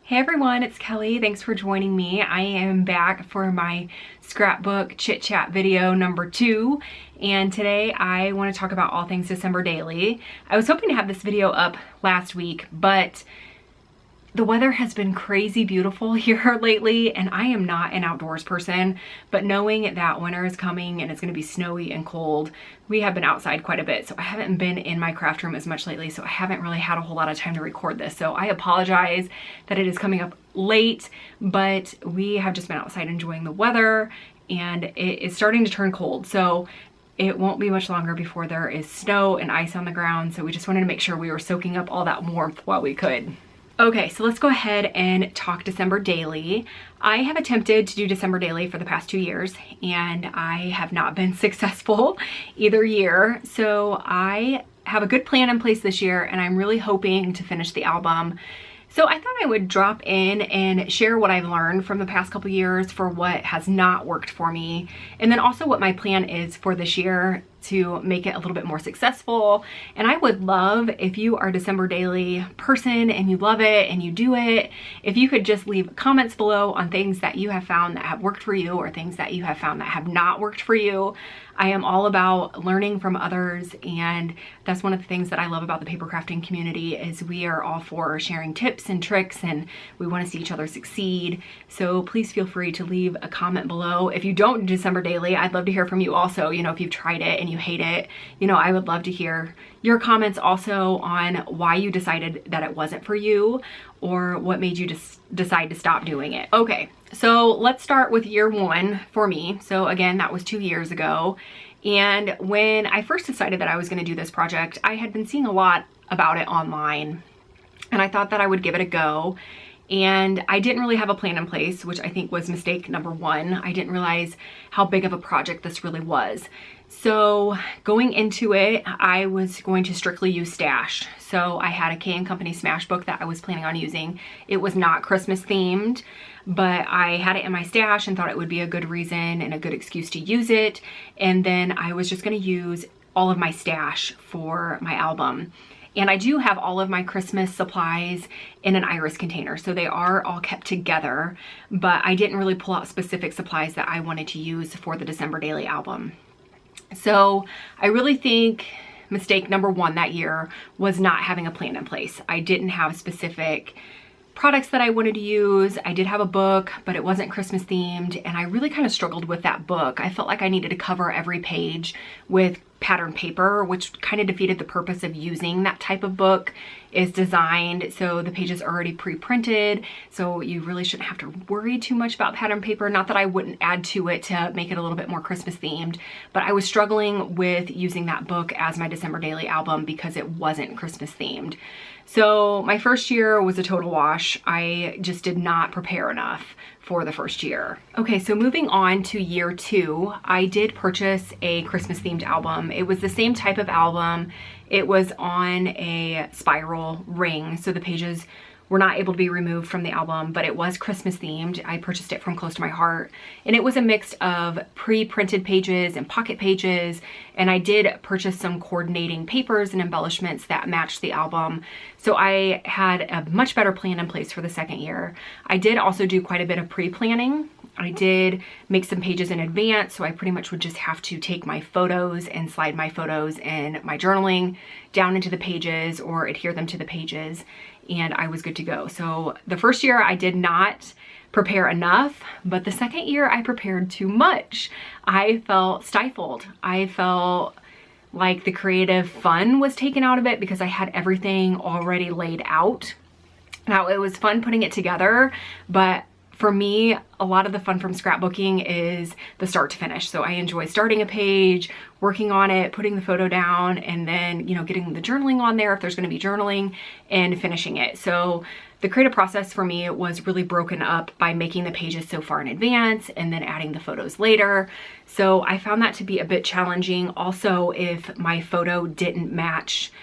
Hey everyone, it's Kelly. Thanks for joining me. I am back for my scrapbook chit chat video number 2, and today I want to talk about all things December daily. I was hoping to have this video up last week, but the weather has been crazy beautiful here lately, and I am not an outdoors person, but knowing that winter is coming and it's going to be snowy and cold, we have been outside quite a bit, so I haven't been in my craft room as much lately, so I haven't really had a whole lot of time to record this. So I apologize that it is coming up late, but we have just been outside enjoying the weather, and it is starting to turn cold. So it won't be much longer before there is snow and ice on the ground, so we just wanted to make sure we were soaking up all that warmth while we could. Okay, so let's go ahead and talk December daily. I have attempted to do December daily for the past 2 years, and I have not been successful either year. So I have a good plan in place this year, and I'm really hoping to finish the album. So I thought I would drop in and share what I've learned from the past couple years for what has not worked for me, and then also what my plan is for this year to make it a little bit more successful. And I would love, if you are a December daily person and you love it and you do it, if you could just leave comments below on things that you have found that have worked for you or things that you have found that have not worked for you. I am all about learning from others, and that's one of the things that I love about the paper crafting community is we are all for sharing tips and tricks, and we want to see each other succeed. So please feel free to leave a comment below. If you don't do December daily, I'd love to hear from you also. You know, if you've tried it and you hate it, you know, I would love to hear your comments also on why you decided that it wasn't for you or what made you just decide to stop doing it. Okay, so let's start with year 1 for me. So again, that was 2 years ago. And when I first decided that I was gonna do this project, I had been seeing a lot about it online, and I thought that I would give it a go. And I didn't really have a plan in place, which I think was mistake number 1. I didn't realize how big of a project this really was. So going into it, I was going to strictly use stash. So I had a K & Company Smash book that I was planning on using. It was not Christmas themed, but I had it in my stash and thought it would be a good reason and a good excuse to use it. And then I was just gonna use all of my stash for my album. And I do have all of my Christmas supplies in an iris container, so they are all kept together, but I didn't really pull out specific supplies that I wanted to use for the December daily album. So I really think mistake number 1 that year was not having a plan in place. I didn't have specific products that I wanted to use. I did have a book, but it wasn't Christmas themed, and I really kind of struggled with that book. I felt like I needed to cover every page with patterned paper, which kind of defeated the purpose of using that type of book. Is designed so the pages are already pre-printed, so you really shouldn't have to worry too much about pattern paper. Not that I wouldn't add to it to make it a little bit more Christmas themed, but I was struggling with using that book as my December daily album because it wasn't Christmas themed. So my first year was a total wash. I just did not prepare enough for the first year. Okay, so moving on to year 2, I did purchase a Christmas themed album. It was the same type of album. It was on a spiral ring, so the pages were not able to be removed from the album, but it was Christmas themed. I purchased it from Close to My Heart, and it was a mix of pre-printed pages and pocket pages, and I did purchase some coordinating papers and embellishments that matched the album. So I had a much better plan in place for the second year. I did also do quite a bit of pre-planning. I did make some pages in advance, so I pretty much would just have to take my photos and slide my photos and my journaling down into the pages or adhere them to the pages, and I was good to go. So the first year I did not prepare enough, but the second year I prepared too much. I felt stifled. I felt like the creative fun was taken out of it because I had everything already laid out. Now, it was fun putting it together, but for me, a lot of the fun from scrapbooking is the start to finish. So I enjoy starting a page, working on it, putting the photo down, and then, you know, getting the journaling on there if there's going to be journaling, and finishing it. So the creative process for me was really broken up by making the pages so far in advance and then adding the photos later. So I found that to be a bit challenging. Also, if my photo didn't match,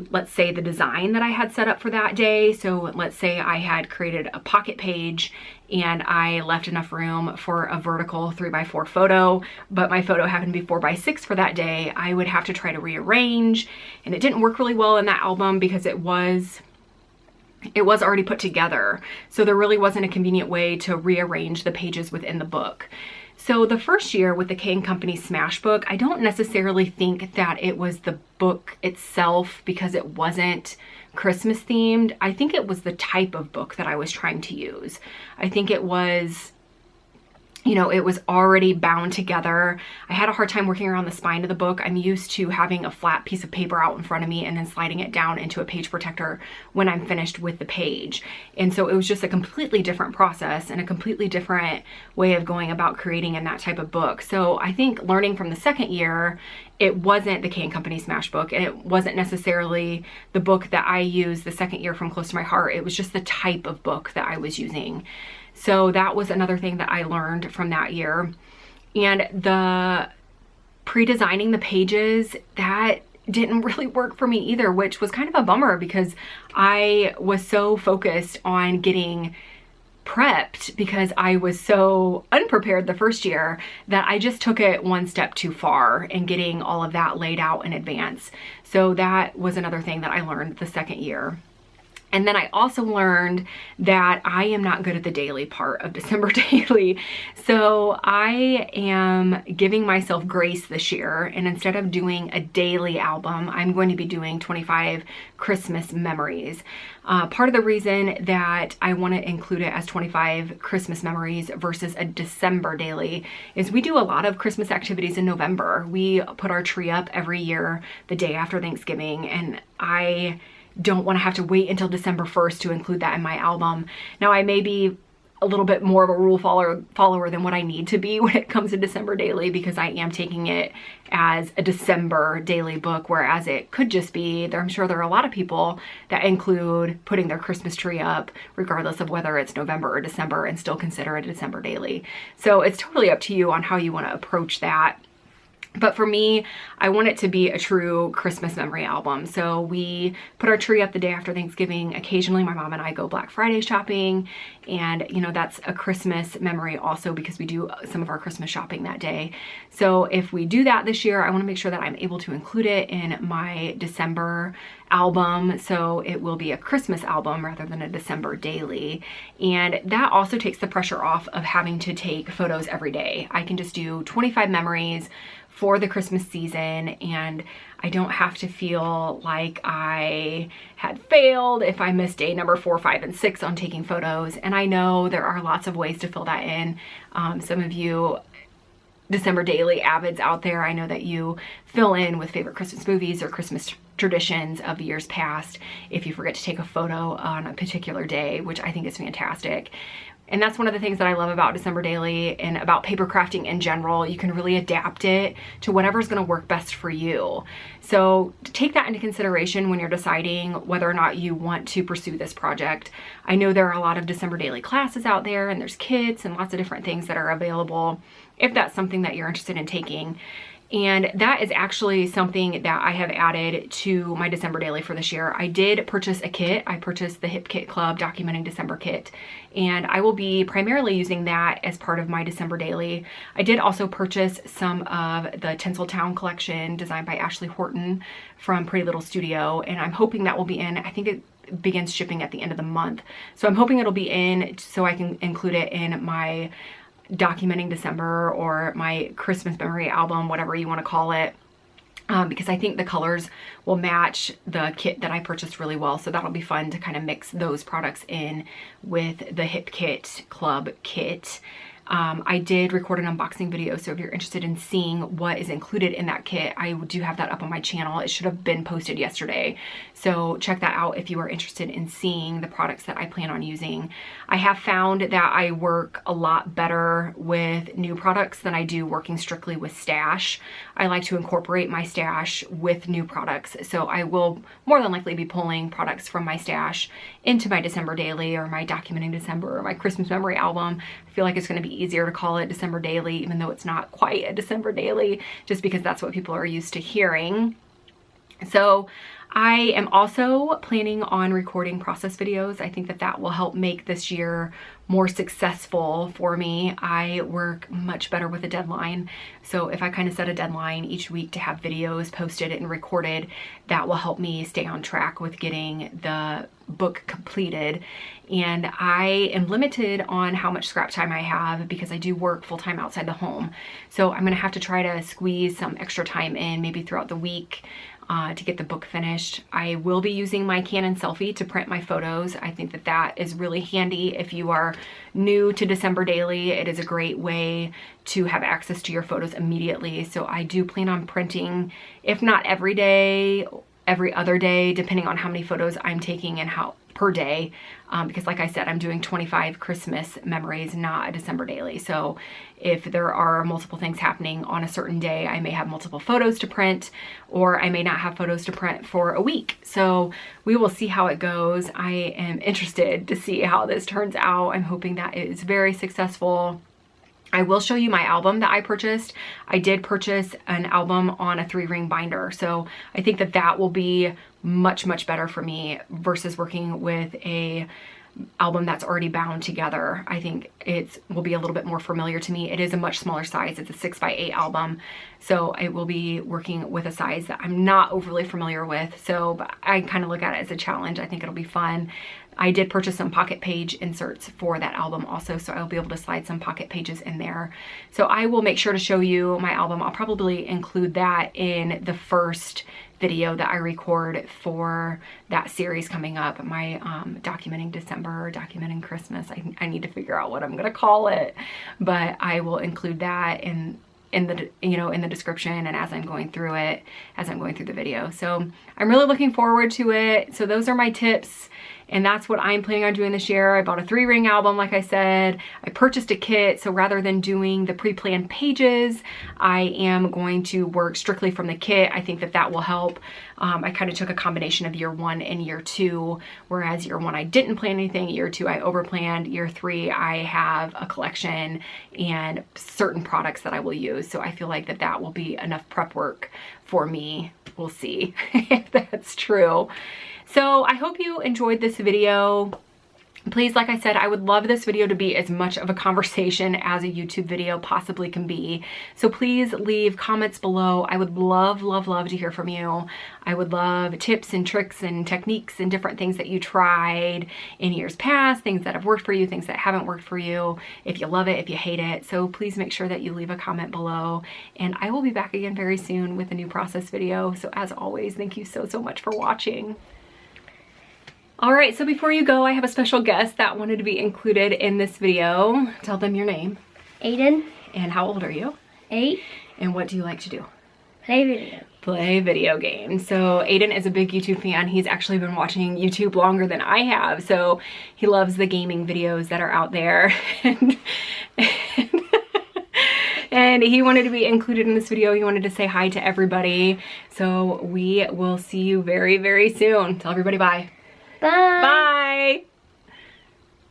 let's say, the design that I had set up for that day. So let's say I had created a pocket page and I left enough room for a vertical 3x4 photo, but my photo happened to be 4x6 for that day. I would have to try to rearrange, and it didn't work really well in that album because it was it was already put together. So there really wasn't a convenient way to rearrange the pages within the book. So the first year with the K&Company Smash Book, I don't necessarily think that it was the book itself because it wasn't Christmas themed. I think it was the type of book that I was trying to use. I think it was, you know, it was already bound together. I had a hard time working around the spine of the book. I'm used to having a flat piece of paper out in front of me and then sliding it down into a page protector when I'm finished with the page. And so it was just a completely different process and a completely different way of going about creating in that type of book. So I think learning from the second year, it wasn't the K&Company Smash Book, and it wasn't necessarily the book that I used the second year from Close to My Heart. It was just the type of book that I was using. So that was another thing that I learned from that year. And the pre-designing the pages, that didn't really work for me either, which was kind of a bummer because I was so focused on getting prepped because I was so unprepared the first year that I just took it one step too far in getting all of that laid out in advance. So that was another thing that I learned the second year. And then I also learned that I am not good at the daily part of December Daily. So I am giving myself grace this year. And instead of doing a daily album, I'm going to be doing 25 Christmas memories. Part of the reason that I want to include it as 25 Christmas memories versus a December daily is we do a lot of Christmas activities in November. We put our tree up every year the day after Thanksgiving, and I don't want to have to wait until December 1st to include that in my album. Now, I may be a little bit more of a rule follower than what I need to be when it comes to December Daily, because I am taking it as a December daily book, whereas it could just be, I'm sure there are a lot of people that include putting their Christmas tree up regardless of whether it's November or December and still consider it a December daily. So it's totally up to you on how you want to approach that. But for me, I want it to be a true Christmas memory album. So we put our tree up the day after Thanksgiving. Occasionally my mom and I go Black Friday shopping, and you know, that's a Christmas memory also because we do some of our Christmas shopping that day. So if we do that this year, I want to make sure that I'm able to include it in my December album. So it will be a Christmas album rather than a December daily. And that also takes the pressure off of having to take photos every day. I can just do 25 memories for the Christmas season, and I don't have to feel like I had failed if I missed day number 4, 5, and 6 on taking photos. And I know there are lots of ways to fill that in. Some of you December Daily avids out there, I know that you fill in with favorite Christmas movies or Christmas traditions of years past if you forget to take a photo on a particular day, which I think is fantastic. And that's one of the things that I love about December Daily and about paper crafting in general. You can really adapt it to whatever's gonna work best for you. So take that into consideration when you're deciding whether or not you want to pursue this project. I know there are a lot of December Daily classes out there, and there's kits and lots of different things that are available if that's something that you're interested in taking. And that is actually something that I have added to my December Daily for this year. I did purchase a kit. I purchased the Hip Kit Club Documenting December kit, and I will be primarily using that as part of my December Daily. I did also purchase some of the Tinseltown collection designed by Ashley Horton from Pretty Little Studio, and I'm hoping that will be in, I think it begins shipping at the end of the month. So I'm hoping it'll be in so I can include it in my Documenting December or my Christmas memory album, whatever you want to call it, because I think the colors will match the kit that I purchased really well. So that'll be fun to kind of mix those products in with the Hip Kit Club kit. I did record an unboxing video, so if you're interested in seeing what is included in that kit, I do have that up on my channel. It should have been posted yesterday, so check that out if you are interested in seeing the products that I plan on using. I have found that I work a lot better with new products than I do working strictly with stash. I like to incorporate my stash with new products, so I will more than likely be pulling products from my stash into my December Daily or my Documenting December or my Christmas Memory album. I feel like it's going to be easier to call it December Daily, even though it's not quite a December Daily, just because that's what people are used to hearing. So I am also planning on recording process videos. I think that that will help make this year more successful for me. I work much better with a deadline. So if I kind of set a deadline each week to have videos posted and recorded, that will help me stay on track with getting the book completed. And I am limited on how much scrap time I have because I do work full-time outside the home. So I'm gonna have to try to squeeze some extra time in maybe throughout the week to get the book finished. I will be using my Canon Selfie to print my photos. I think that that is really handy if you are new to December Daily. It is a great way to have access to your photos immediately. So I do plan on printing, if not every day, every other day, depending on how many photos I'm taking and how per day, because like I said, I'm doing 25 Christmas memories, not a December Daily. So if there are multiple things happening on a certain day, I may have multiple photos to print, or I may not have photos to print for a week. So we will see how it goes. I am interested to see how this turns out. I'm hoping that it is very successful. I will show you my album that I purchased. I did purchase an album on a 3-ring binder. So I think that that will be much, much better for me versus working with a album that's already bound together. I think it will be a little bit more familiar to me. It is a much smaller size. It's a 6x8 album. So I will be working with a size that I'm not overly familiar with. So but I kind of look at it as a challenge. I think it'll be fun. I did purchase some pocket page inserts for that album also, so I'll be able to slide some pocket pages in there. So I will make sure to show you my album. I'll probably include that in the first video that I record for that series coming up, my documenting December, documenting Christmas. I need to figure out what I'm gonna call it, but I will include that in the, you know, in the description and as I'm going through it, as I'm going through the video. So I'm really looking forward to it. So those are my tips. And that's what I'm planning on doing this year. I bought a 3-ring album, like I said. I purchased a kit, so rather than doing the pre-planned pages, I am going to work strictly from the kit. I think that that will help. I kind of took a combination of year 1 and year 2, whereas year 1 I didn't plan anything, year 2 I overplanned, year 3 I have a collection and certain products that I will use. So I feel like that that will be enough prep work for me. We'll see if that's true. So I hope you enjoyed this video. Please, like I said, I would love this video to be as much of a conversation as a YouTube video possibly can be. So please leave comments below. I would love, love, love to hear from you. I would love tips and tricks and techniques and different things that you tried in years past, things that have worked for you, things that haven't worked for you, if you love it, if you hate it. So please make sure that you leave a comment below. And I will be back again very soon with a new process video. So as always, thank you so, so much for watching. All right, so before you go, I have a special guest that wanted to be included in this video. Tell them your name. Aiden. And how old are you? 8. And what do you like to do? Play video. Play video games. So Aiden is a big YouTube fan. He's actually been watching YouTube longer than I have. So he loves the gaming videos that are out there. And he wanted to be included in this video. He wanted to say hi to everybody. So we will see you very, very soon. Tell everybody bye. Bye. Bye.